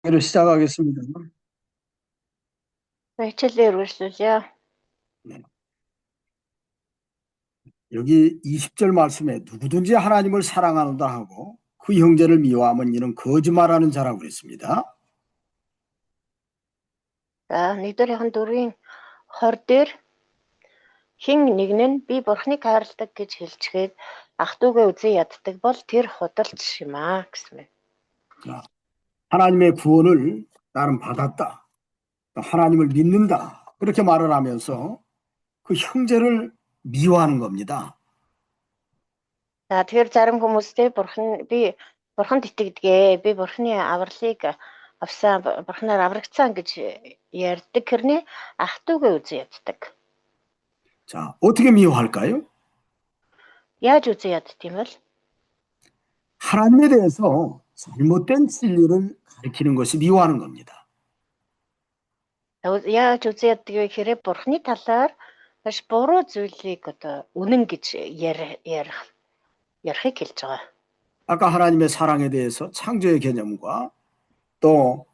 를 시작하겠습니다. hichelleer үргэлжлүүлье. 네. 여기 20절 말씀에 누구든지 하나님을 사랑한다 하고 그 형제를 미워하면 이는 거짓말하는 자라고 그랬습니다. За 1-ийн 4-ийн 20 дээр хин нэг нь би бурхныг хайрладаг гэж хэлчихэд ах トゥ угээ үзэн яддаг бол тэр худалч юм аа гэсэн байна. 자, 하나님의 구원을 나는 받았다. 하나님을 믿는다. 그렇게 말을 하면서 그 형제를 미워하는 겁니다. За тэгэхээр зарим хүмүүстэй би бурханд итгэдэг, би бурхны авралыг авсан, бурхнаар аврагдсан гэж ярьдаг хэрнээ ах トゥ угээ үзэн яддаг. 자, 어떻게 미워할까요? Яаж үзэн яддаг юм бол? 하나님에 대해서 잘못된 진리를 가리키는 것이 미워하는 겁니다. Яаж үзэн яддаг вэ гэхээр бурхны талаар маш буруу зүйлийг үнэн гэж ярихыг хэлж байгаа. 아까 하나님의 사랑에 대해서 창조의 개념과 또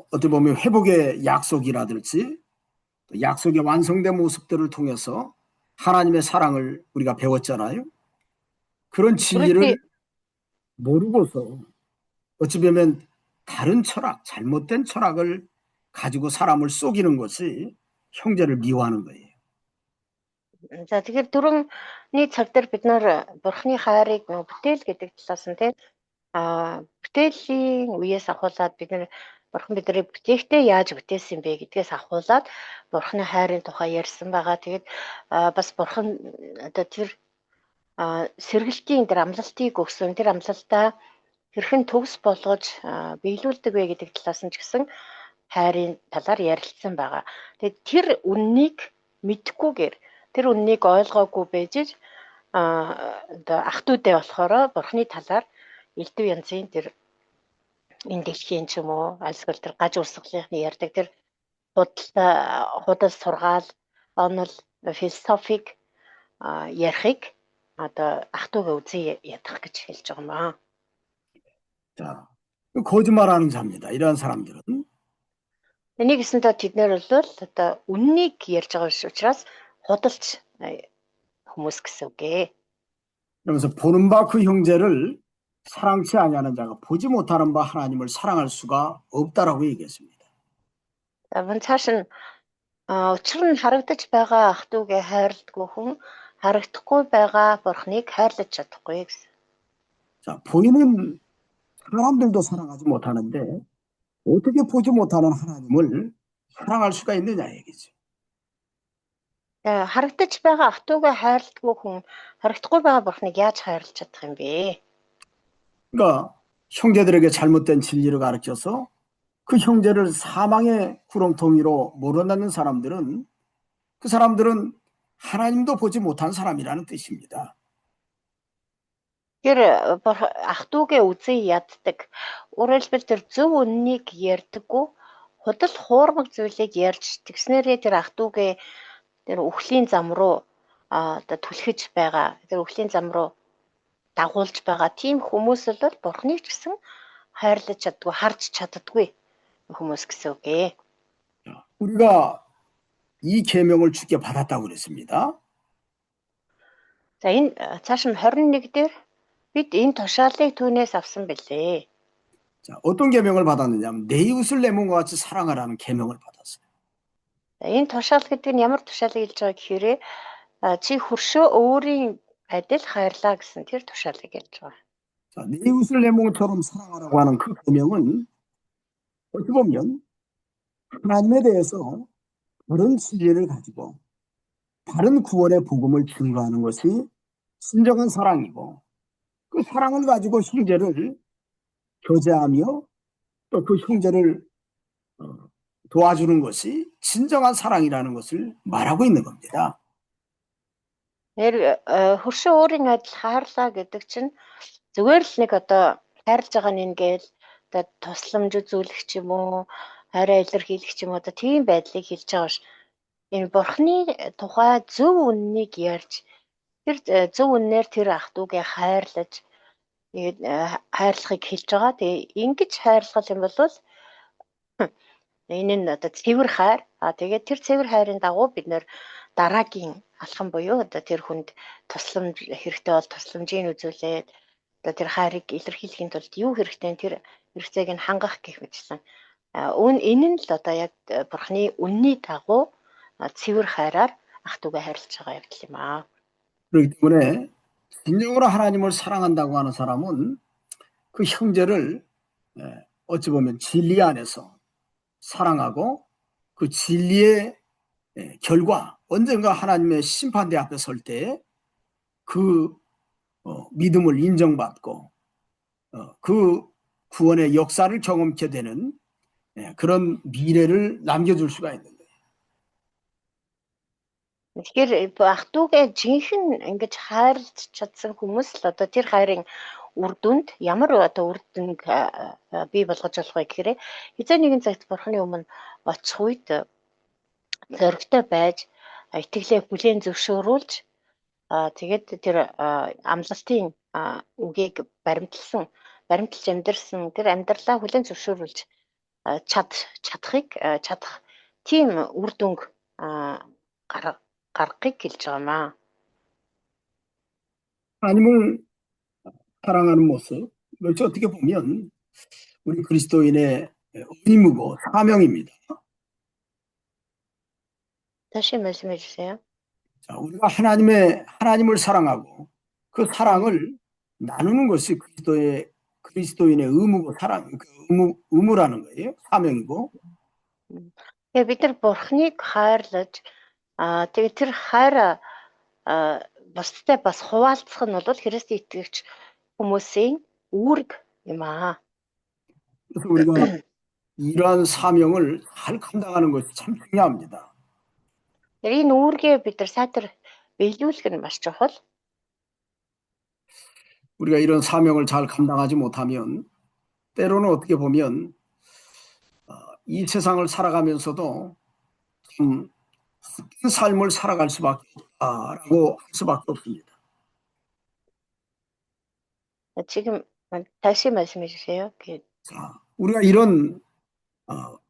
어떻게 보면 회복의 약속이라든지 약속의 완성된 모습들을 통해서 하나님의 사랑을 우리가 배웠잖아요. 그런 진리를 모르고서 어찌 보면 다른 철학, 잘못된 철학을 가지고 사람을 속이는 것이 형제를 미워하는 거예요. За тэгэхээр түрүүний цаг дээр бид нар бурхны хайрыг бүтээл гэдэг талаас нь бүтээлийн үеэс ахуулаад бид нар бурхан биднийг бүтээхдээ яаж бүтээсэн бэ гэдгээс ахуулаад бурхны хайрын тухай ярьсан байгаа. Тэгээд бас бурхан тэр сэргэлтийн тэр амлалтыг өгсөн, тэр амлалтаа хэрхэн төгс болгож биелүүлдэг вэ гэдэг талаас нь ч гэсэн хайрын талаар ярилцсан байгаа. Тэгээд тэр үннийг мэдхгүйгээр тэр үннийг ойлгоогүй байж ах トゥ дэ болохоор бурхны талаар элдв янзын тэр энэ дэлхийн ч юм уу альсгал тэр гаж урсгалынхны ярьдаг тэр худал сургаал онол философик ярихыг ах トゥ угээ үзэн ядах гэж хэлж байгаа юм аа. 자, 거짓말하는 자입니다. 이러한 사람들은. Энийг гэсэндээ тэднэр бол үннийг ярьж байгаа учраас худалч хүмүүс гэсэн үг ээ. 그러면서 보는 바 그 형제를 사랑치 아니하는 자가 보지 못하는 바 하나님을 사랑할 수가 없다라고 얘기했습니다. Цааш нь учир нь харагдаж байгаа ах トゥ угээ хайрладгүй хүн харагдахгүй байгаа бурхныг хайрлаж чадахгүй гэсэн. 자, 보이는 사람들도 사랑하지 못하는데 어떻게 보지 못하는 하나님을 사랑할 수가 있느냐 얘기죠. харагдаж байгаа ах トゥ угээ хайрладгүй хүн харагдахгүй байгаа бурхныг яаж хайрлаж чадах юм бэ? 그러니까 형제들에게 잘못된 진리를 가르쳐서 그 형제를 사망의 구렁텅이로 몰아넣는 사람들은 그 사람들은 하나님도 보지 못한 사람이라는 뜻입니다. Тэр ах トゥ угээ үзэн яддаг. Өөрөөр хэлбэл тэр зөв үннийг ярьдаггүй худал хуурмаг зүйлийг ярьж тэгснээрээ тэр ах トゥ угээ тэр үхлийн зам руу түлхэж байгаа. Тэр үхлийн зам руу дагуулж байгаа тийм хүмүүс бол бурхныг ч гэсэн хайрлаж чаддгүй, харж чаддаггүй хүмүүс гэсэн үг ээ. 우리가 이 계명을 주께 받았다고 그랬습니다. За энэ цааш нь 21 дээр бид энэ тушаалыг түүнээс авсан билээ. 자, 어떤 계명을 받았느냐면 내 이웃을 내 몸과 같이 사랑하라는 계명을 받았어요. За энэ тушаал гэдэг нь ямар тушаалыг хэлж байгаа гэхээр чи хөршөө өөрийн адил хайрлаа гэсэн тэр тушаалыг хэлж байгаа. 자, 내 이웃을 내 몸처럼 사랑하라고 하는 그 계명은 어떻게 보면 하나님에 대해서 다른 진리를 가지고 다른 구원의 복음을 증거하는 것이 진정한 사랑이고 그 사랑을 가지고 형제를 교제하며 또 그 형제를 도와주는 것이 진정한 사랑이라는 것을 말하고 있는 겁니다. хөршөө өөрийн адил хайрлаа гэдэг чинь зүгээр л нэг хайрлаж байгаа нь ингээл тусламж үзүүлэх ч юм уу, хайраа илэрхийлэх ч юм уу тийм байдлыг хэлж байгаа ш. Энэ бурхны тухай зөв үннийг ярьж тэр зөв үннээр тэр ах トゥ угээ хайрлаж хайрлахыг хэлж байгаа. Тэгээ ингэж хайрлах юм бол Энэ нь одоо цэвэр хайр. Тэгээд тэр цэвэр хайрын дагуу бид нэр дараагийн алхам буюу одоо тэр хүнд тусламж хэрэгтэй бол тусламжийг үзүүлээд одоо тэр хайрыг илэрхийлэхийн тулд юу хэрэгтэй тэр хэрэгцээг нь хангах гэх мэтсэн. Энэ нь л одоо яг бурхны үнний дагуу цэвэр хайраар ах トゥ угээ хайрлаж байгаа явдал юм аа. 그렇기 때문에 진정으로 하나님을 사랑한다고 하는 사람은 그 형제를 어찌 보면 진리 안에서 사랑하고 그 진리의 결과 언젠가 하나님의 심판대 앞에 설 때 그 믿음을 인정받고 그 구원의 역사를 경험케 되는 그런 미래를 남겨줄 수가 있는 거예요. Тэгэхээр ах トゥ угээ жинхэнэ ингэж хайрлж чадсан хүмүүс л одоо тэр хайрын үр дүнд ямар одоо үр дүнг бий болгож болох вэ гэхээр хэзээ нэгэн цагт бурхны өмнө очих үед зоригтой байж итгэлээ бүлээн зөвшөөрүүлж тэгээд тэр амлалтын үгийг баримталж амьдэрсэн тэр амьдралаа бүлээн зөвшөөрүүлж чадах тийм үр дүнг гаргахыг хэлж байгаамаа. 하나님을 사랑하는 모습, 이것이 어떻게 보면 우리 그리스도인의 의무고 사명입니다. 다시 말씀해 주세요. 자, 우리가 하나님을 사랑하고 그 사랑을 나누는 것이 그리스도인의 의무고 의무라는 거예요. 사명이고. Тэгээд бид нар бурхныг хайрлаж тэгээд тэр хайр бусдад бас хуваалцах нь бол Христ итгэгч хүмүүсийн үүрэг юм аа. 그래서 우리가 이러한 사명을 잘 감당하는 것이 참 중요합니다. Энэ үүргээ бид нар сайтар биелүүлэх нь маш чухал. 우리가 이런 사명을 잘 감당하지 못하면 때로는 어떻게 보면 이 세상을 살아가면서도 좀 헛된 삶을 살아갈 수밖에 없다라고 할 수밖에 없습니다. 지금 다시 말씀해 주세요. 자, 우리가 이런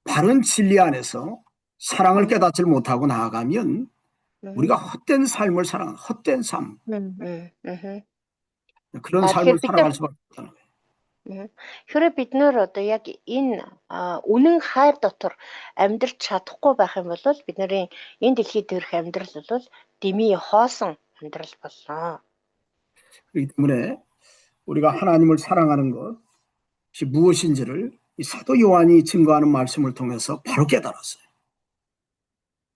바른 진리 안에서 사랑을 깨닫지 못하고 나아가면 우리가 헛된 삶을 살아가는 헛된 삶 그런 삶을 살아갈 수밖에 없다는 거예요. Хэрэв бид нөр одоо яг энэ үнэн хайр дотор амьдрч чадахгүй байх юм бол бид нарын энэ дэлхийд төрөх амьдрал бол дэмий хоосон амьдрал болно. 그렇기 때문에 우리가 하나님을 사랑하는 것이 무엇인지를 이 사도 요한이 증거하는 말씀을 통해서 바로 깨달았어요.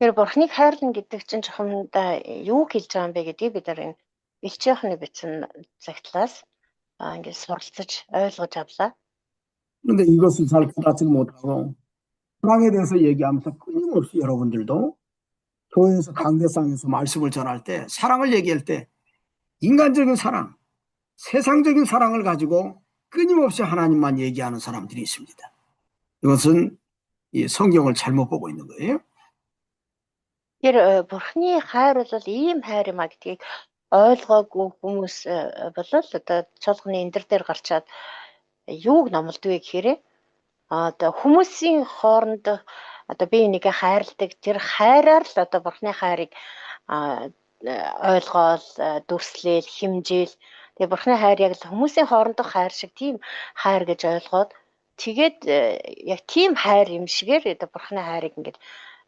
Тэр бурхныг хайрлна гэдэг чинь чухамдаа юу хэлж байгаа юм бэ гэдгийг бид нар энэ Илч Иохны бичсэн цагтлаас ингээд суралцаж ойлгож авлаа. 그런데 이것을 잘 깨닫지 못하고 사랑에 대해서 얘기하면서 끊임없이 여러분들도 교회에서 강대상에서 말씀을 전할 때 사랑을 얘기할 때 인간적인 사랑, 세상적인 사랑을 가지고 끊임없이 하나님만 얘기하는 사람들이 있습니다. 이것은 이 성경을 잘못 보고 있는 거예요. Тэр бурхны хайр бол ийм хайр юм а гэдгийг ойлгоогүй хүмүүс болол одоо чуулганы эндэр дээр гарчаад юуг номлодгүй гэхээр одоо хүмүүсийн хооронд одоо бие бинийгээ хайрладаг тэр хайраар л одоо бурхны хайрыг ойлгоол дүрслээл химжээл тэгээ бурхны хайр яг л хүмүүсийн хоорондох хайр шиг тийм хайр гэж ойлгоод тэгээд яг тийм хайр юм шигээр одоо бурхны хайрыг ингээд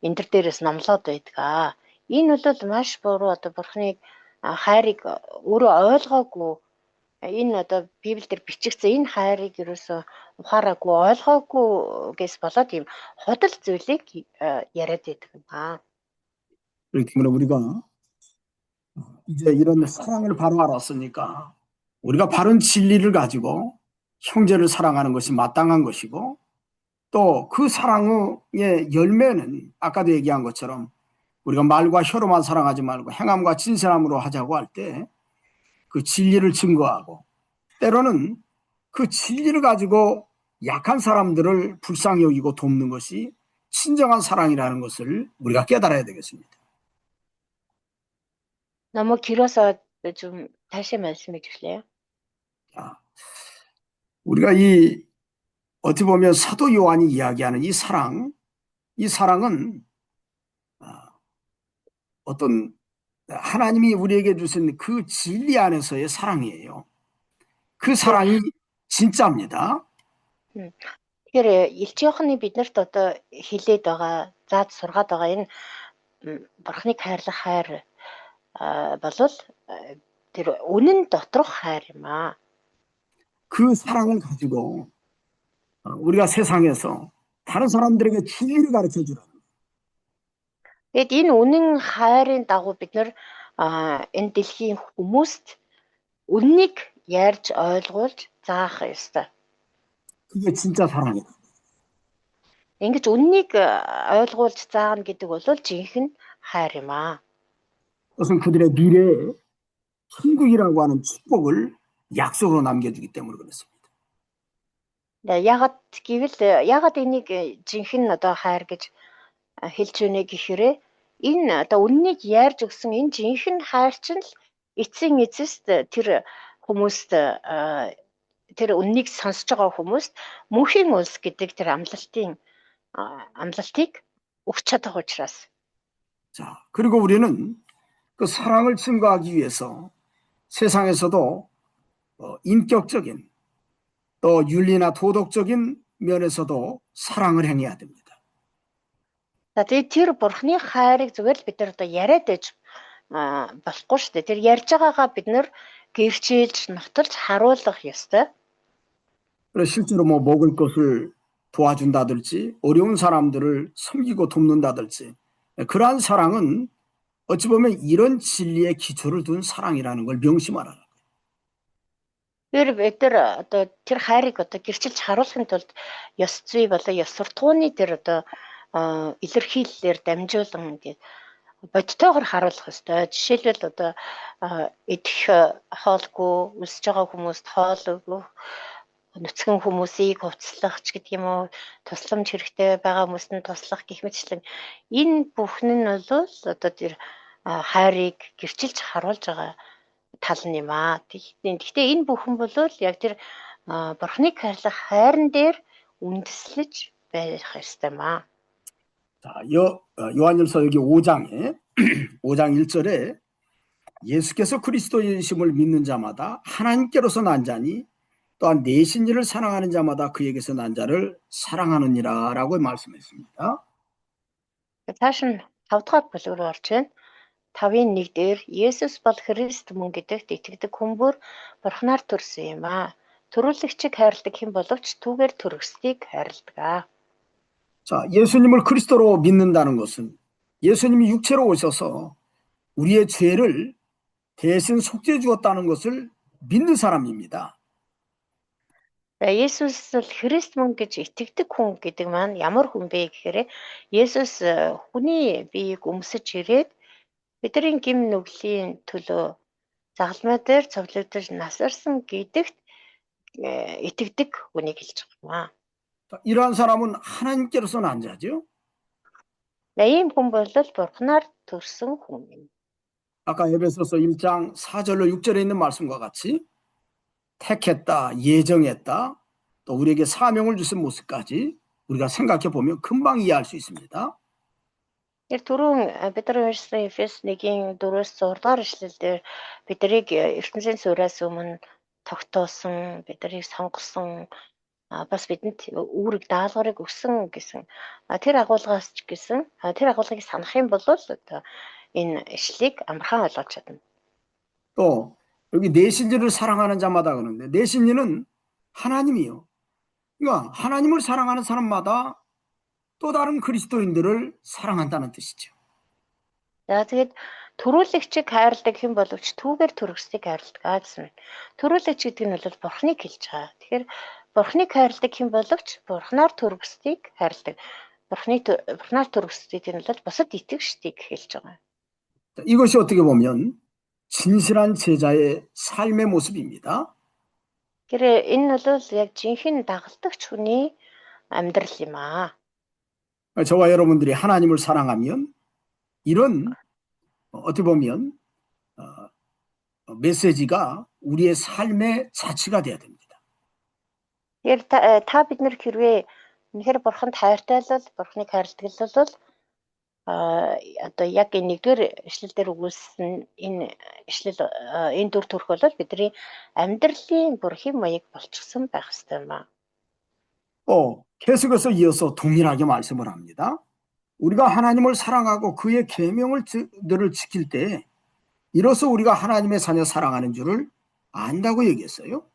эндэр дээрээс номлоод байдаг. Энэ бол маш буруу одоо бурхныг хайрыг өөрөө ойлгоогүй энэ одоо Библиэлд бичигдсэн энэ хайрыг ерөөсөө ухаараагүй ойлгоогүйгээс болоод ийм худал зүйлийг яриад байдаг юм аа. 그렇기 때문에 우리가 이제 이런 사랑을 바로 알았으니까 우리가 바른 진리를 가지고 형제를 사랑하는 것이 마땅한 것이고 또 그 사랑의 열매는 아까도 얘기한 것처럼 우리가 말과 혀로만 사랑하지 말고 행함과 진실함으로 하자고 할 때 그 진리를 증거하고 때로는 그 진리를 가지고 약한 사람들을 불쌍히 여기고 돕는 것이 진정한 사랑이라는 것을 우리가 깨달아야 되겠습니다. 너무 길어서 좀 다시 말씀해 주실래요? 자, 우리가 이 어찌 보면 사도 요한이 이야기하는 이 사랑은 어떤 하나님이 우리에게 주신 그 진리 안에서의 사랑이에요. 그 Тэр 사랑이 진짜입니다. тэгэхээр Илч Иохны биднэрт одоо хилээд байгаа, зааж сургаад байгаа энэ бурхныг хайрлах хайр болвол тэр үнэн доторх хайр юм аа. 그 사랑을 가지고 우리가 세상에서 다른 사람들에게 진리를 가르쳐 주라. Тэгэд энэ үнэн хайрын дагуу бид нар энэ дэлхийн хүмүүст үннийг ярьж ойлгуулж заах ёстой. 그게 진짜 사랑이다. Ингэж үннийг ойлгуулж заана гэдэг бол жинхэнэ хайр юм аа. 그것은 그들의 미래에 천국이라고 하는 축복을 약속으로 남겨주기 때문에 그렇습니다. Ягаад энийг жинхэнэ одоо хайр гэж хэлж байна гэхээр энэ одоо үннийг ярьж өгсөн энэ жинхэнэ хайр чинь л эцсийн эцэст тэр хүмүүст тэр үннийг сонсож байгаа хүмүүст мөнхийн улс гэдэг тэр амлалтыг өгч чадах учраас. 자, 그리고 우리는 그 사랑을 증거하기 위해서 세상에서도 인격적인 또 윤리나 도덕적인 면에서도 사랑을 행해야 됩니다. За тэгээд тэр бурхны хайрыг зүгээр л бид нар одоо яриад байж болохгүй шүү дээ. Тэр ярьж байгаагаа бид нар гэрчилж, нотолж харуулах ёстой. 그래서 실제로 뭐 먹을 것을 도와준다든지 어려운 사람들을 섬기고 돕는다든지 그러한 사랑은 어찌 보면 이런 진리의 기초를 둔 사랑이라는 걸 명심하라. Тэр бид нар одоо тэр хайрыг одоо гэрчилж харуулахын тулд ёс зүй болоо ёс суртахууны тэр одоо илэрхийллээр дамжуулан ингээд бодтойгоор харуулах ёстой. Жишээлбэл одоо идэх хоолгүй өсөж байгаа хүмүүст хоол өгөх, нүцгэн хүмүүсийг хувцлах ч гэдэг юм уу, тусламж хэрэгтэй байгаа хүмүүст нь туслах гэх мэтчлэн энэ бүхэн нь бол одоо тэр хайрыг гэрчилж харуулж байгаа тал нь юм аа. Гэхдээ энэ бүхэн бол яг тэр бурхныг хайрлах хайрн дээр үндэслэж байх ёстой юм аа. 자, 요한일서 여기 5장에 5장 1절에 예수께서 그리스도이심을 믿는 자마다 하나님께로서 난 자니 또한 내 신지를 사랑하는 자마다 그에게서 난 자를 사랑하느니라 라고 말씀했습니다. Цааш нь 5 дахь бүлэг рүү орж байна. 5-ын 1 дээр Есүс бол Христ мөн гэдэгт итгэдэг хүн бүр бурхнаар төрсөн юм аа. Төрүүлэгчийг хайрладаг хэн боловч түүгээр төрөсдгийг хайрладаг. 자, 예수님을 그리스도로 믿는다는 것은 예수님이 육체로 오셔서 우리의 죄를 대신 속죄해 주었다는 것을 믿는 사람입니다. Есүс бол Христ мөн гэж итгэдэг хүн гэдэг маань ямар хүн бэ гэхээр Есүс хүний биеийг өмсөж ирээд бидний гэм нүглийн төлөө загалмай дээр цовлогдож насарсан гэдэгт итгэдэг хүнийг хэлж байгаа юм аа. 이러한 사람은 하나님께로서 난 자죠. Ийм хүн бол бурхнаар төрсөн хүн юм. 아까 에베소서 1장 4절로 6절에 있는 말씀과 같이 택했다, 예정했다, 또 우리에게 사명을 주신 모습까지 우리가 생각해 보면 금방 이해할 수 있습니다. Тэр түрүүн бидний уншсан Эфес 1-ийн 4-өөс 6 дугаар эшлэлдэр биднийг ертөнцийн суурьаас өмнө тогтоосон, биднийг сонгосон, бас бидэнд үүрэг даалгаврыг өгсөн гэсэн тэр агуулгаас ч гэсэн тэр агуулгыг санах юм бол одоо энэ ишлийг амархан ойлгож чадна. 또 여기 내 신지를 사랑하는 자마다 그러는데 내 신지는 하나님이요. 그러니까 하나님을 사랑하는 사람마다 또 다른 그리스도인들을 사랑한다는 뜻이죠. За тэгээд төрүүлэгчийг хайрладаг хэн боловч түүгээр төрөсдгийг хайрладаг гэсэн байна. Төрүүлэгч гэдэг нь бол бурхныг хэлж байгаа. Тэгэхээр бурхныг хайрладаг хэн боловч бурхнаар төрөсдгийг хайрладаг. Бурхнаар төрөсдгийг нь бол бусад итгэгчдийг хэлж байгаа. 이것이 어떻게 보면 진실한 제자의 삶의 모습입니다. Тэгэхээр энэ бол яг жинхэнэ дагалдагч хүний амьдрал юм аа. 저와 여러분들이 하나님을 사랑하면 이런 어떻게 보면 메시지가 우리의 삶의 자취가 돼야 됩니다. Тэгэхээр та бид нар хэрвээ үнэхээр бурханд хайртай л бурхныг хайрладаг л бол одоо яг энэ нэгдүгээр ишлэл дээр өгүүлсэн энэ ишлэл энэ дүр төрх бол бидний амьдралын бүр хэм маяг болчихсон байх ёстой юм аа. 계속해서 이어서 동일하게 말씀을 합니다. 우리가 하나님을 사랑하고 그의 계명들을 지킬 때 이로써 우리가 하나님의 자녀 사랑하는 줄을 안다고 얘기했어요.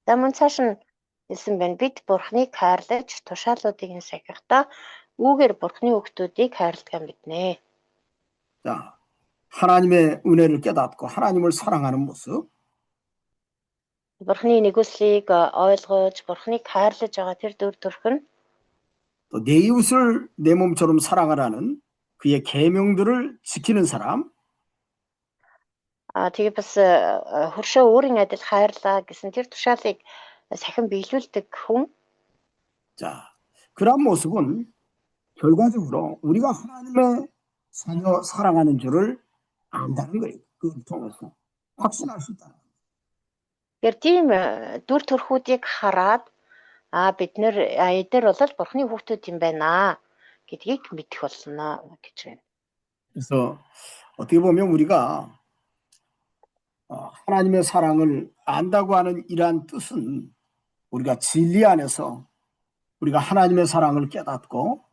За мөн цааш нь хэлсэн байна. Бид бурхныг хайрлаж тушаалуудыг нь сахихдаа үүгээр бурхны хүүхдүүдийг хайрладаг мэднэ. 자, 하나님의 은혜를 깨닫고 하나님을 사랑하는 모습. Бурхны нэгүслийг ойлгож бурхныг хайрлаж байгаа тэр дүр төрх нь 또 내 이웃을 내 몸처럼 사랑하라는 그의 계명들을 지키는 사람. тэгээ бас хөршөө өөрийн адил хайрлаа гэсэн тэр тушаалыг сахин биелүүлдэг хүн. 자, 그런 모습은 결과적으로 우리가 하나님의 자녀 사랑하는 줄을 안다는 거예요. 그걸 통해서 확신할 수 있다. Тэгэхээр тийм дүр төрхүүдийг хараад бид нэр эдгээр бол бурхны хүүхдүүд юм байна гэдгийг мэдэх болно гэж байна. 그래서 어떻게 보면 우리가 하나님의 사랑을 안다고 하는 이러한 뜻은 우리가 진리 안에서 우리가 하나님의 사랑을 깨닫고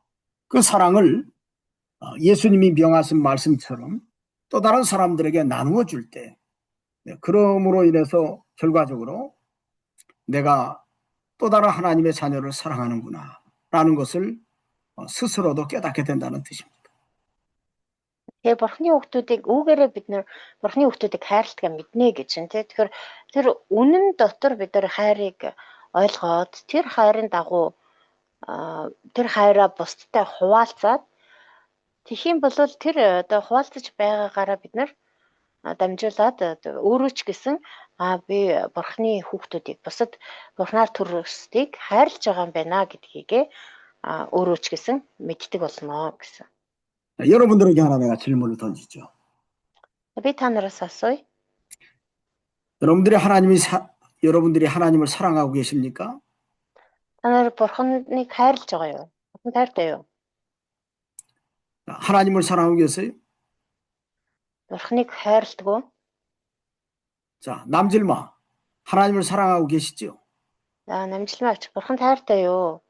그 사랑을 예수님이 명하신 말씀처럼 또 다른 사람들에게 나누어 줄 때, 그러므로 인해서 결과적으로 내가 또 다른 하나님의 자녀를 사랑하는구나 라는 것을 스스로도 깨닫게 된다는 뜻입니다. Тэгээ бурхны хүүхдүүдийг үүгээрээ бид нэр бурхны хүүхдүүдийг хайрладаг мэднэ гэж байна. Тэгэхээр тэр үнэн дотор бид нар хайрыг ойлгоод тэр хайрын дагуу тэр хайраа бусдтай хуваалцаад тэгхийн бол тэр одоо хуваалцаж байгаагаараа бид нар дамжуулаад өөрөө ч гэсэн би бурхны хүүхдүүдийг бусад бурхнаар төрөстийг хайрлаж байгаа юм байна гэдгийг өөрөө ч гэсэн мэддэг болно гэсэн. 여러분들에게 하나 내가 질문을 던지죠. Би та нараас асууя. 여러분들이 하나님을 사랑하고 계십니까? Та нар бурхныг хайрлаж байгаа юу? Бурханд хайртай юу? 하나님을 사랑하고 계세요? Бурхныг хайрладаг уу? 자, 남질마. 하나님을 사랑하고 계시죠? За, намжилмаач бурханд хайртай юу?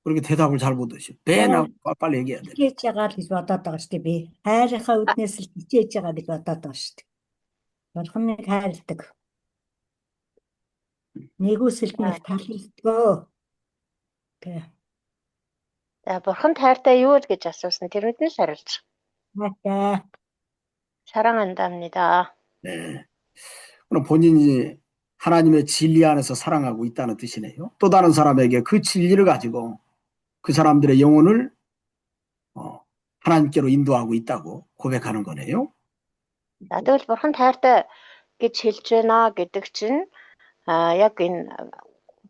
그렇게 대답을 잘 못하시오. 배나 빨리 얘기해야 돼. хичээж байгаа л гэж бодоод байгаа шүү дээ би. Хайрынхаа үднээс л хичээж байгаа гэж бодоод байгаа шүү дээ. Бурхныг хайрладаг. Нэгүсэлд нэг талилдгөө. Тэ. За, бурханд хайртай юу гэж асуусан. Тэр үднээс хариулж. Хайртай. 사랑한답니다. 네. 그럼 본인이 하나님의 진리 안에서 사랑하고 있다는 뜻이네요. 또 다른 사람에게 그 진리를 가지고 그 사람들의 영혼을 하나님께로 인도하고 있다고 고백하는 거네요. За, тэгвэл бурханд хайртай гэж хэлж байна гэдэг чинь яг энэ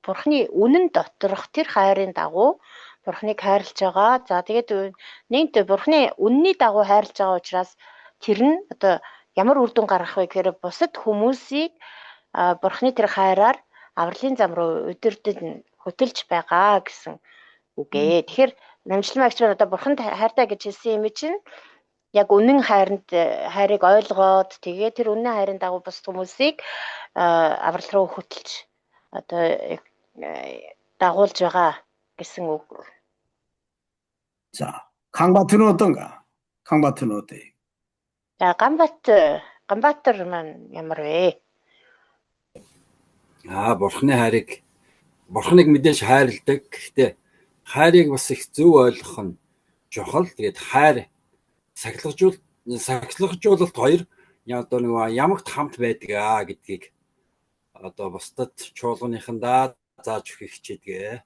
бурхны үнэн доторх тэр хайрын дагуу бурхныг хайрлаж байгаа. За, тэгээд нэгд бурхны үнний дагуу хайрлаж байгаа учраас тэр нь одоо ямар үр дүн гаргах вэ гэхээр бусад хүмүүсийг бурхны тэр хайраар авралын зам руу өдөртөд хөтөлж байгаа гэсэн үгээ. Тэгэхээр намжламагч байна одоо бурханд хайртай гэж хэлсэн юм чинь яг үнэн хайрыг ойлгоод тэгээ тэр үнэн хайрын дагуу бусад хүмүүсийг аврал руу хөтөлж одоо дагуулж байгаа гэсэн үг. 자, 강바트는 어떤가? 강바트는 어때요? За, Ганбаатар маань ямар вэ? Бурхныг мэдээж хайрладаг. Гэхдээ хайрыг бас их зөв ойлгох нь чухал. Тэгээд хайр сахилгажуулалт хоёр одоо нэг ямагт хамт байдаг гэдгийг одоо бусдад чуулганыхандаа зааж өгөх хичээдэг.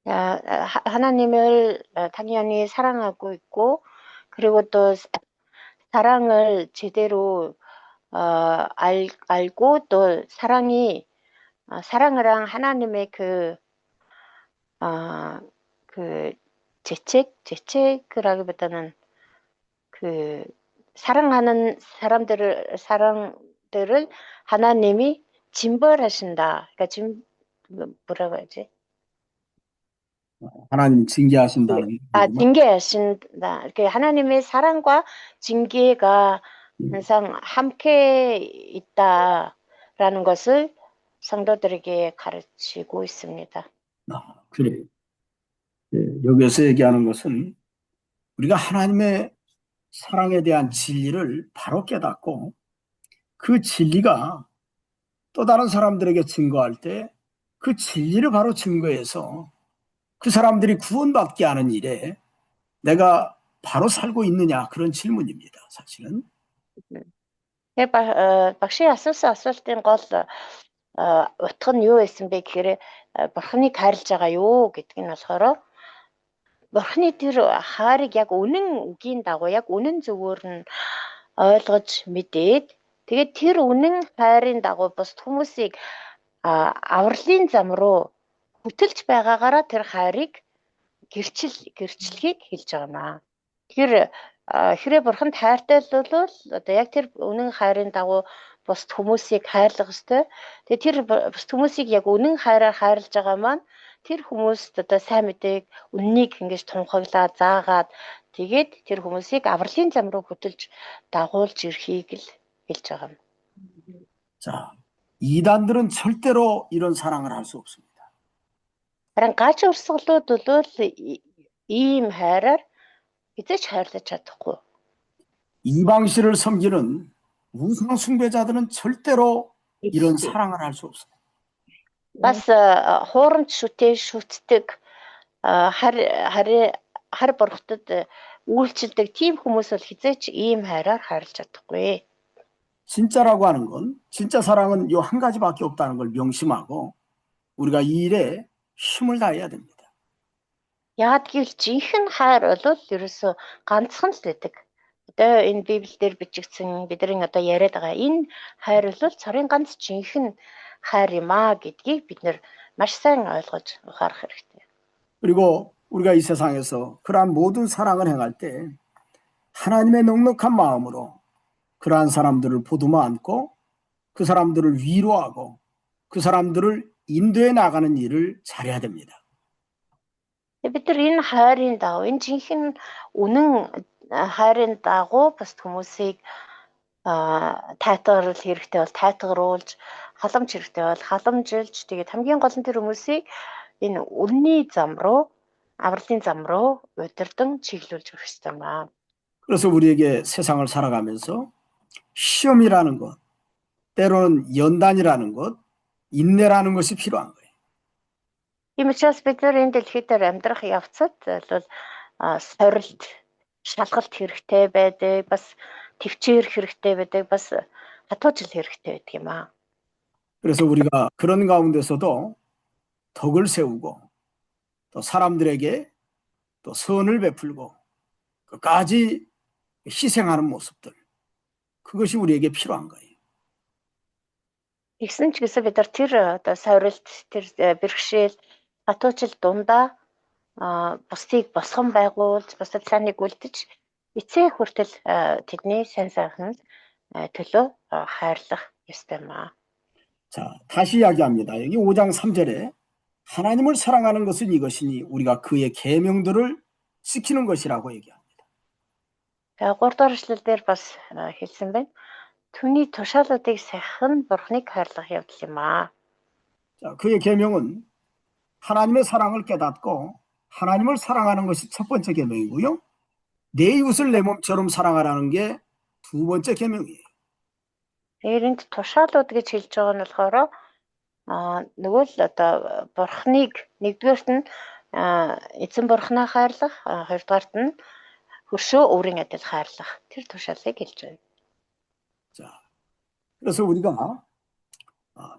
하나님을 당연히 사랑하고 있고 그리고 또 사랑을 제대로 알고 또 사랑이랑 하나님의 그 재책이라기보다는 그 사랑하는 사람들을 하나님이 징벌하신다. 그러니까 뭐라고 하지? 하나님 징계하신다는 얘기구나. 징계하신다. 이렇게 하나님의 사랑과 징계가 항상 함께 있다라는 것을 성도들에게 가르치고 있습니다. 그래요. 예, 여기에서 얘기하는 것은 우리가 하나님의 사랑에 대한 진리를 바로 깨닫고 그 진리가 또 다른 사람들에게 증거할 때 그 진리를 바로 증거해서 그 사람들이 구원받게 하는 일에 내가 바로 살고 있느냐 그런 질문입니다. 사실은. багшийн асуултын гол утга нь юу байсан бэ гэхээр бурхныг хайрлаж байгаа юу гэдг нь болохоор бурхны тэр хайрыг яг үнэн үгийн дагуу яг үнэн зөвөөр нь ойлгож мэдээд тэгээд тэр үнэн хайрын дагуу бус хүмүүсийг авралын зам руу хөтөлж байгаагаараа тэр хайрыг гэрчлэхийг хэлж байгаа маа. Тэгэхээр хэрэг бурханд хайртай л бол одоо яг тэр үнэн хайрын дагуу бус хүмүүсийг хайрлах ёстой. Тэгээд тэр бус хүмүүсийг яг үнэн хайраар хайрлаж байгаа маань тэр хүмүүст одоо сайн мэдээг үннийг ингэж тунхаглаад заагаад тэгээд тэр хүмүүсийг авралын зам руу хөтөлж дагуулж ирэхийг л хэлж байгаа юм. 자, 이단들은 절대로 이런 사랑을 할 수 없습니다. харин гач урсгалууд бол ийм хайраар эзэж хайрлаж чадахгүй. 이방신을 섬기는 우상 숭배자들은 절대로 이런 사랑을 할 수 없어요. бас хуурамч шүтдэг хар бурхтад үйлчлдэг тийм хүмүүс бол хизээч ийм хайраар хайрлаж чадахгүй. 진짜라고 하는 건 진짜 사랑은 요 한 가지밖에 없다는 걸 명심하고 우리가 이 일에 힘을 다해야 됩니다. Яг гэвэл жинхэнэ хайр бол ерөөсө ганцхан л байдаг. Одоо энэ Библиэлд бичигдсэн бидний одоо яриад байгаа энэ хайр бол цорын ганц жинхэнэ хайр юм аа гэдгийг бид нэр маш сайн ойлгож ухаарах хэрэгтэй. 그리고 우리가 이 세상에서 그러한 모든 사랑을 행할 때 하나님의 넉넉한 마음으로 그러한 사람들을 보듬어 안고 그 사람들을 위로하고 그 사람들을 인도해 나가는 일을 잘해야 됩니다. бид нар энэ хайрын дагуу энэ жинхэнэ үнэн хайрын дагуу бас хүмүүсийг тайтгаруулах хэрэгтэй бол тайтгаруулж халамж хэрэгтэй бол халамжилж тэгээд хамгийн гол нь тэр хүмүүсийг энэ үнний зам руу авралын зам руу удирдан чиглүүлж өгөх хэрэгтэй юм аа. 그래서 우리에게 세상을 살아가면서 시험이라는 것, 때로는 연단이라는 것, 인내라는 것이 필요한 거예요. Тийм учраас бид нар энэ дэлхий дээр амьдрах явцад бол сорилт, шалгалт хэрэгтэй байдаг, бас төвчээр хэрэгтэй байдаг, бас хатуужил хэрэгтэй байдаг юм аа. 그래서 우리가 그런 가운데서도 덕을 세우고 또 사람들에게 또 선을 베풀고 끝까지 희생하는 모습들, 그것이 우리에게 필요한 거예요. Тэгсэн ч гэсэн бид нар тэр одоо сорилт, тэр бэрхшээл, хатуужил дундаа бусдыг босгон байгуулж, бусдад сайныг үлдэж эцээ хүртэл тэдний сайн сайханд төлөө хайрлах ёстой юм аа. 자, 다시 이야기합니다. 여기 5장 3절에 하나님을 사랑하는 것은 이것이니 우리가 그의 계명들을 지키는 것이라고 얘기합니다. 3 дугаар эшлэл дээр бас хэлсэн байна. Түүний тушаалуудыг сахин бурхныг хайрлах явдал юм аа. 자, 그의 계명은 하나님의 사랑을 깨닫고 하나님을 사랑하는 것이 첫 번째 계명이고요. 내 이웃을 내 몸처럼 사랑하라는 게 두 번째 계명이에요. Энд тушаалууд гэж хэлж байгаа нь болохоор нөгөө л одоо бурхныг нэгдүгээрт нь эзэн бурхнаа хайрлах, хоёрдугаарт нь хөршөө өөрийн адил хайрлах. Тэр тушаалыг хэлж байна. 자, 그래서 우리가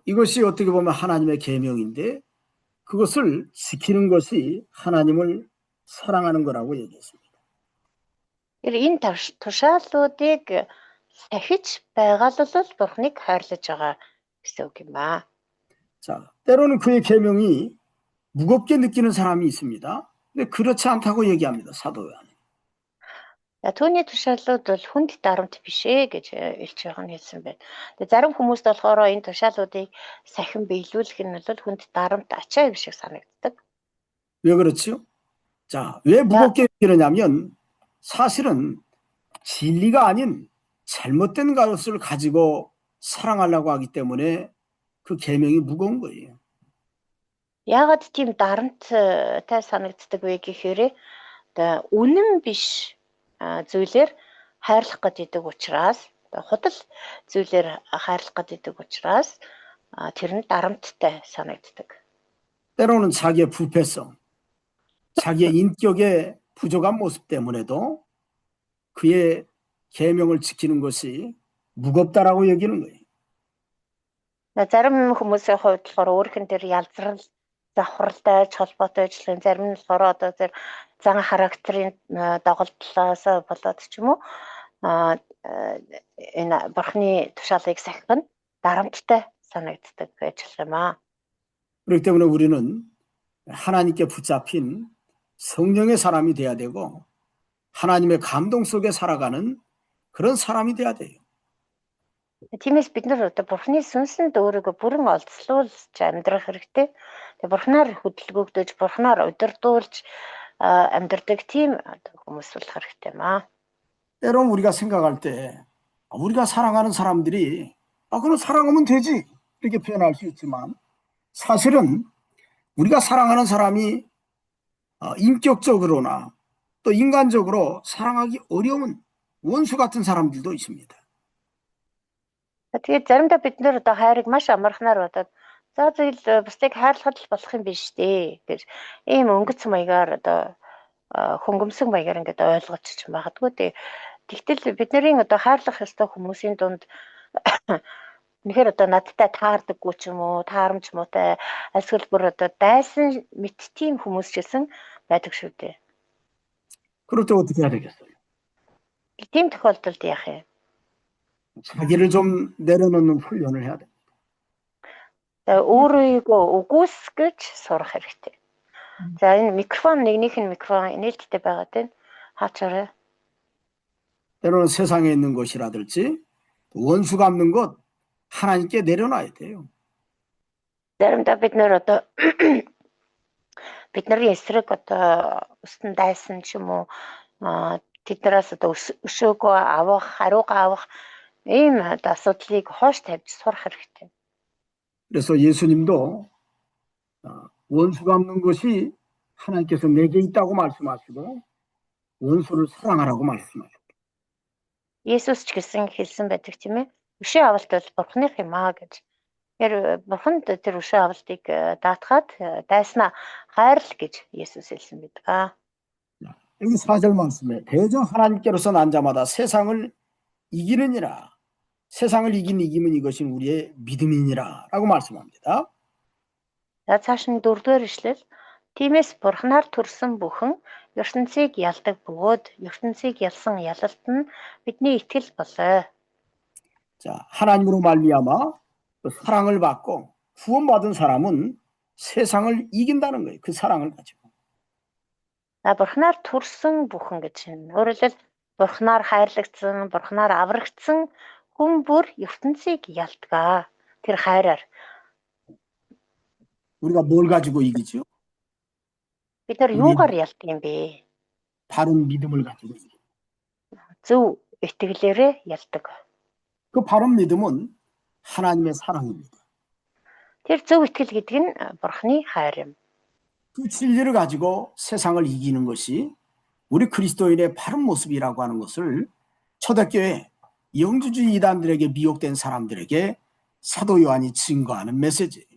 이것이 어떻게 보면 하나님의 계명인데 그것을 지키는 것이 하나님을 사랑하는 거라고 얘기했습니다. Энэ тушаалуудыг сахиж байгаалвал бурхныг хайрлаж байгаа гэсэн үг юм аа. 자, 때로는 그의 계명이 무겁게 느끼는 사람이 있습니다. 근데 그렇지 않다고 얘기합니다. 사도 요한은. Түүний тушаалууд бол хүнд дарамт биш ээ гэж Илч Иохан хэлсэн байна. Тэгээ зарим хүмүүст болохоор энэ тушаалуудыг сахин биелүүлэх нь бол хүнд дарамт ачаа юм шиг санагддаг. 왜 그렇지요? 자, 왜 무겁게 여기느냐면 사실은 진리가 아닌 잘못된 것을 가지고 사랑하려고 하기 때문에 그 계명이 무거운 거예요. Яагаад тийм дарамттай санагддаг вэ гэхээр үнэн биш зүйлээр хайрлах гэдэг учраас худал зүйлээр хайрлах гэдэг учраас тэр нь дарамттай санагддаг. 때로는 자기의 부패성, 자기의 인격의 부족한 모습 때문에도 그의 계명을 지키는 것이 무겁다라고 여기는 거예요. Зарим хүмүүсийн хувьд болохоор өөрхөн дээр ялзрал завхралтай холбоотой ажиллах, зарим нь болохоор одоо тэр зан характерын доголдлоос болоод ч юм уу энэ бурхны тушаалыг сахих нь дарамттай санагддаг байж юм аа. 그렇기 때문에 우리는 하나님께 붙잡힌 성령의 사람이 돼야 되고 하나님의 감동 속에 살아가는 그런 사람이 돼야 돼요. Тиймээс бид нар одоо бурхны сүнсэнд өөрийгөө бүрэн олцлуулж амьдрах хэрэгтэй. Тэгээ бурхнаар хөдөлгөөгдөж, бурхнаар удирдуулж амьдрдаг тийм хүмүүс болох хэрэгтэй юм аа. 때론 우리가 생각할 때 우리가 사랑하는 사람들이 그럼 사랑하면 되지 이렇게 표현할 수 있지만 사실은 우리가 사랑하는 사람이 인격적으로나 또 인간적으로 사랑하기 어려운 원수 같은 사람들도 있습니다. Тэгээд заримдаа бид нэр одоо хайрыг маш амархнаар бодоод за зөвл бусдыг хайрлахад л болох юм биш дээ гэж ийм өнгөц маягаар одоо хөнгөмсөг маягаар ингээд ойлгож ч магадгүй. Тэгтэл бидний одоо хайрлах ёстой хүмүүсийн дунд үнэхээр одоо надтай таардаггүй ч юм уу, таарамж муутай эсвэл бүр одоо дайсан мэт тийм хүмүүс ч гэсэн байдаг шүү дээ. 그럴 때 어떻게 해야 되겠어요? Тийм тохиолдолд яах юм? 자기를 좀 내려놓는 훈련을 해야 돼. Өөрийгөө үгүйсгэж сурах хэрэгтэй. За энэ микрофон нэгнийх нь микрофон нээлттэй байгаад байна. Хаачаарай. 때로는 세상에 있는 것이라든지 원수 갚는 것 하나님께 내려놔야 돼요. Заримдаа бид нэр одоо бидний эсрэг одоо устан дайсан ч юм уу тэднээс одоо өшөөгөө авах, хариугаа авах ийм асуудлыг хоош тавьж сурах хэрэгтэй. 그래서 예수님도 원수 갚는 것이 하나님께서 내게 있다고 말씀하시고 원수를 사랑하라고 말씀하시고 Есүс ч гэсэн хэлсэн байдаг тийм ээ. Өшөө авалт бол бурхных юм аа гэж. Тэр бурханд тэр өшөө авалтыг даатгаад дайснаа хайрл гэж Есүс хэлсэн байдаг. 여기 4절 말씀에 대저 하나님께로서 난 자마다 세상을 이기느니라. 세상을 이기면 이것이 우리의 믿음이니라 라고 말씀합니다. За цааш нь 4-р ишлэл. Тиймээс бурхнаар төрсөн бүхэн ертөнцийг ялдаг бөгөөд ертөнцийг ялсан ялалт нь бидний итгэл болоо. 자, 하나님으로 말미암아 사랑을 받고 구원받은 사람은 세상을 이긴다는 거예요. 그 사랑을 가지고. Бурхнаар төрсөн бүхэн гэж байна. Өөрөөр хэлбэл бурхнаар хайрлагдсан, бурхнаар аврагдсан хүн бүр ертөнцийг ялдгаа. Тэр хайраар. 우리가 뭘 가지고 이기죠? Бид нар юугаар ялдаг юм бэ? 바른 믿음을 가지고 이기죠. Зөв итгэлээрээ ялдаг. 그 바른 믿음은 하나님의 사랑입니다. Тэр зөв итгэл гэдэг нь бурхны хайр юм. 그 진리를 가지고 세상을 이기는 것이 우리 그리스도인의 바른 모습이라고 하는 것을 초대교회 영주주의 이단들에게 미혹된 사람들에게 사도 요한이 증거하는 메시지예요.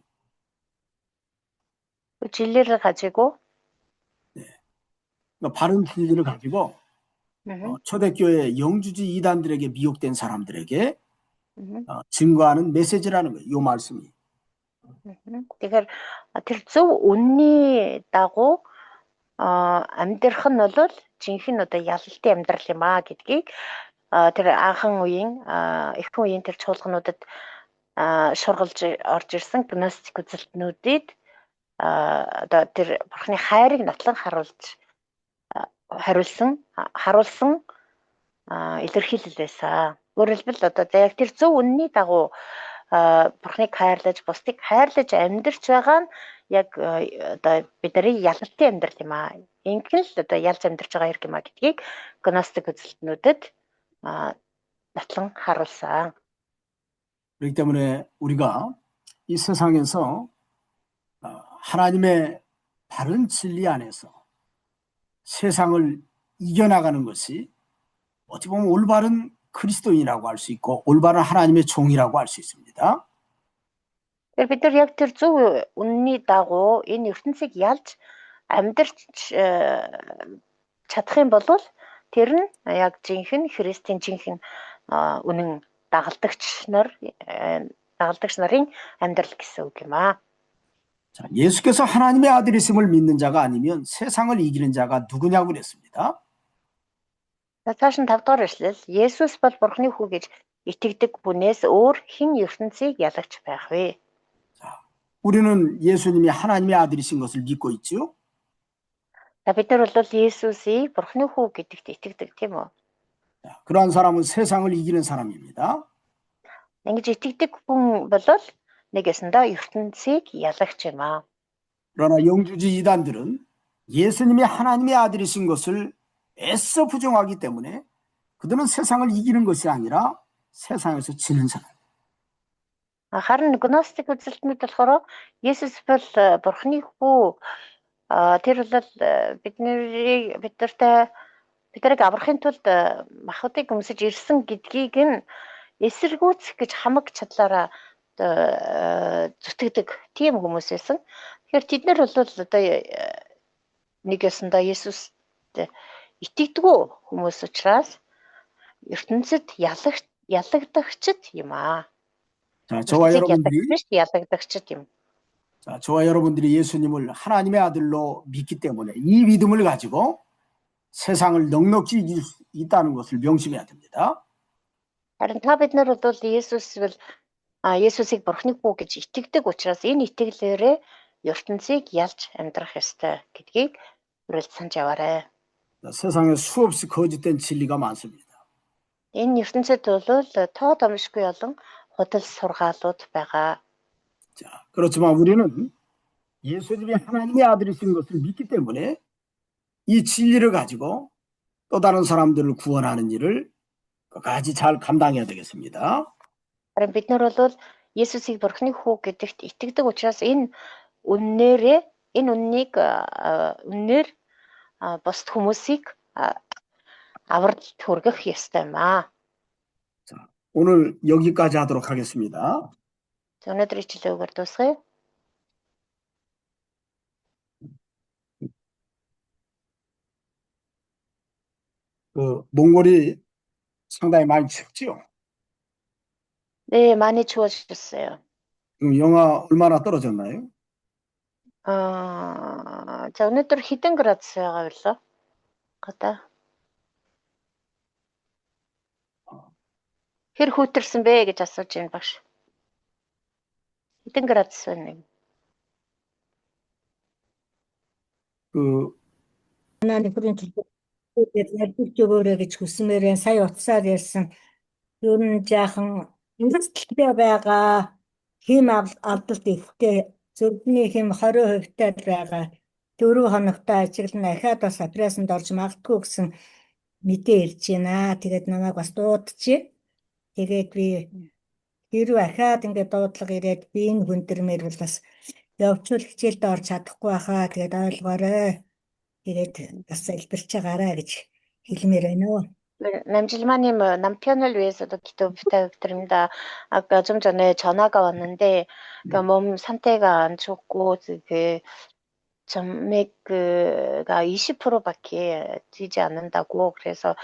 그 진리를 가지고 바른 진리를 가지고 초대교회 영주주의 이단들에게 미혹된 사람들에게 증거하는 메시지라는 거예요. 이 말씀이. Тэгэхээр тэр зөв үнний дагуу амьдрах нь бол жинхэнэ одоо ялалтын амьдрал юм аа гэдгийг тэр анхан үеийн эххэн үеийн тэр чуулгануудад шургалж орж ирсэн гностик үзэлтнүүдэд одоо тэр бурхны хайрыг нотлон харуулсан илэрхийлэл байсан. Өөрөөр хэлбэл одоо яг тэр зөв үнний дагуу Бурхныг хайрлаж, бусдыг хайрлаж амьдарч байгаа нь яг одоо бидний ялалтын амьдрал юм аа. Ингэн л одоо ялж амьдарч байгаа хэрэг юм аа гэдгийг гностик үзэлтнүүдэд нотлон харуулсан. 그렇기 때문에 우리가 이 세상에서 하나님의 바른 진리 안에서 세상을 이겨나가는 것이 어찌 보면 올바른 그리스도인이라고 할 수 있고 올바른 하나님의 종이라고 할 수 있습니다. Тэгэхээр бид нар яг тэр зөв үнний дагуу энэ ертөнцийг ялж амьдарч чадах юм бол тэр нь яг жинхэнэ Христийн жинхэнэ үнэн дагалдагч нарын амьдрал гэсэн үг юм аа. 자, 예수께서 하나님의 아들이심을 믿는 자가 아니면 세상을 이기는 자가 누구냐고 그랬습니다. Цааш нь 5 дугаар эшлэл Есүс бол Бурхны хүү гэж итгэдэг хүнээс өөр хэн ертөнцийг ялагч байх вэ? 우리는 예수님이 하나님의 아들이신 것을 믿고 있지요. За бид нар бол Есүсийг Бурхны хүү гэдэгт итгэдэг тийм үү? 자, 그러한 사람은 세상을 이기는 사람입니다. Ингэж итгэдэг хүн бол нэг ясандаа ертөнцийг ялагч юм аа. 그러나 영주지 이단들은 예수님이 하나님의 아들이신 것을 애써 부정하기 때문에 그들은 세상을 이기는 것이 아니라 세상에서 지는 사람. Харин гностик үзэлтнүүд болохоор Есүс бол Бурхны хүү тэр бол биднийг аврахын тулд махбодыг өмсөж ирсэн гэдгийг нь эсэргүүцэх гэж хамаг чадлаараа зүтгэдэг тийм хүмүүс байсан. Тэгэхээр тэд нар бол одоо нэг ясандаа Есүст итгэдэггүй хүмүүс учраас ертөнцид ялагдагчд юм аа. 자, 저와 여러분들이 예수님을 하나님의 아들로 믿기 때문에 이 믿음을 가지고 세상을 넉넉히 이길 수 있다는 것을 명심해야 됩니다. Харин та бид нар бол Есүсийг Бурхны хүү гэж итгэдэг учраас энэ итгэлээрээ ертөнцийг ялж амьдрах ёстой гэдгийг үргэлж санаж яваарай. 세상에 수없이 거짓된 진리가 많습니다. Энэ ертөнцид бол тоо домшгүй олон худал сургаалууд байгаа. 자, 그렇지만 우리는 예수님이 하나님의 아들이신 것을 믿기 때문에 이 진리를 가지고 또 다른 사람들을 구원하는 일을 끝까지 잘 감당해야 되겠습니다. Харин бид нар бол Есүсийг Бурхны хүү гэдэгт итгэдэг учраас энэ үннээр бусд хүмүүсийг авралт хүргэх ёстой юм аа. 자, 오늘 여기까지 하도록 하겠습니다. За өнөөдөр ичлэгээр дуусгая. 몽골이 상당히 많이 춥지요. 네, 많이 추워졌어요. 그럼 영하 얼마나 떨어졌나요? 자 өнөөдөр хэдэн градусгаа байлаа? Гадаа. Хэр хүүтэрсэн бэ гэж асууж байна багш. Хэдэн градус байна? Манай нөхрийн төлөвлөлт ярьж өгөөрэй гэж хүсмээрээ сая утсаар ярьсан. Ер нь жаахан эрсдэлтэй байгаа, хим алдалт ихтэй, зөвхөн хим 20% байгаа. 4 хоногтой ажиглана ахаад бас операцанд орж магадгүй гэсэн мэдээ ирж байна. Тэгээд намайг бас дуудчих. Тэгээд би хэрв ахаад ингээд дуудлага ирээд би энэ хүн дэрмээр бол бас явчвал хичээлд орж чадахгүй байхаа. Тэгээд ойлгоорой. Тэгээд бас залбирч байгаарай гэж хэлмээр байна. 남질마님 남편을 위해서도 기도 부탁드립니다. 아까 좀 전에 전화가 왔는데 몸 상태가 안 좋고 점맥가 20%밖에 되지 않는다고 그래서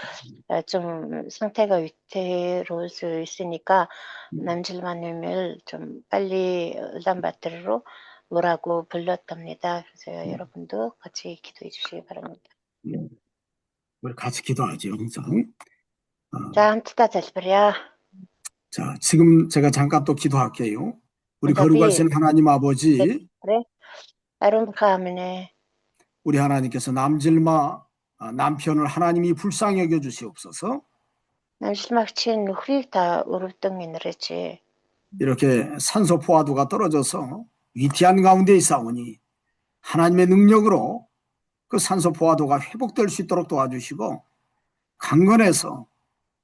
좀 상태가 위태로울 수 있으니까 남질마님을 좀 빨리 의단 받들러 오라고 불렀답니다. 그래서 여러분도 같이 기도해 주시기 바랍니다. 우리 같이 기도하죠, 항상. 자, 함께 залбирая. 자, 지금 제가 잠깐 또 기도할게요. 우리 거룩하신 하나님 아버지, 그래? 아름 가면에 우리 하나님께서 남질마 남편을 하나님이 불쌍히 여겨 주시옵소서. 남실막친 누크릭 다 우르등 인르지. 이렇게 산소 포화도가 떨어져서 위태한 가운데 있사오니 하나님의 능력으로 그 산소 포화도가 회복될 수 있도록 도와주시고 강건해서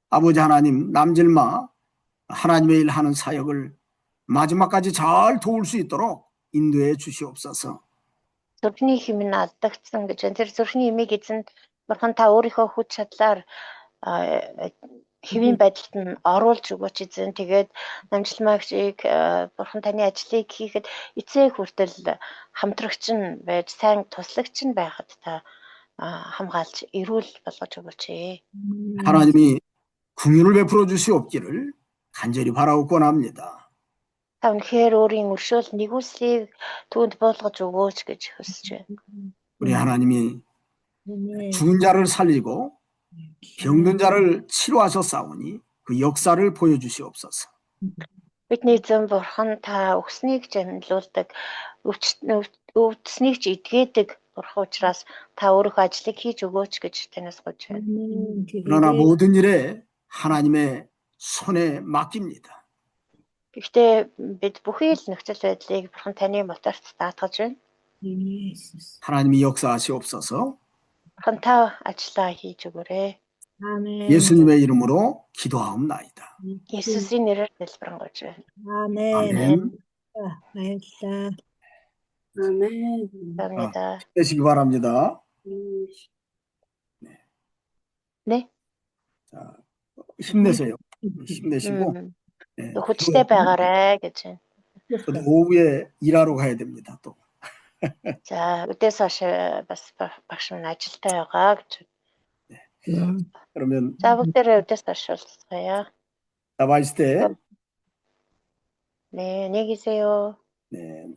아버지 하나님 남질마 하나님의 일 하는 사역을 마지막까지 잘 도울 수 있도록 인도해 주시옵소서. Зүрхний хэмнэн алдагдсан гэж байна. Тэр зүрхний эмийг эзэн бурхан та өөрийнхөө хүч чадлаар хэвийн байдалд нь оруулж өгөөч эзэн. Тэгээд намжламагчийг бурхан таны ажлыг хийхэд эцэг хүртэл хамтрагч нь байж сайн туслагч нь байхад та хамгаалж эрүүл болгож өгөөч. 하나님이 긍휼을 베풀어 주시옵기를 간절히 바라옵곤 합니다. Та үнэхээр өөрийн өршөөл нэгүслийг түүнд буулгаж өгөөч гэж хүсэж байна. 우리 하나님이 아멘. 죽은 자를 살리고 병든 자를 치료하셨사오니 그 역사를 보여주시옵소서. Бидний эзэн бурхан та өгснийг жамлуулдаг, өвдснийг ч эдгээдэг бурхан учраас та өөрийнхөө ажлыг хийж өгөөч гэж танаас гуйж байна. 아멘. 그러나 모든 일에 하나님의 손에 맡깁니다. Гэхдээ бид бүхий л нөхцөл байдлыг бурхан таны моторт даатгаж байна. 예수스. 하나님이 역사하시옵소서. Бурхан та ажиллаа хийж өгөөрэй. 아멘. 예수님의 이름으로 기도하옵나이다. Есүсийн нэрээр залбирanгуйж байна. 아멘. 아멘. баярлалаа. 아멘. 감사합니다. 되시기 바랍니다. 네. 자, 힘내세요. 힘내시고 네, хүчтэй байгаарай гэж байна. 저도 오후에 일하러 가야 됩니다. 또 За, өдөөс хойш бас багш минь ажилдаа байгаа гэж. 그러면 За, бүгдээрээ өдөөс хойш уулзъя. 나바이스테 네, 안녕히 계세요. 네.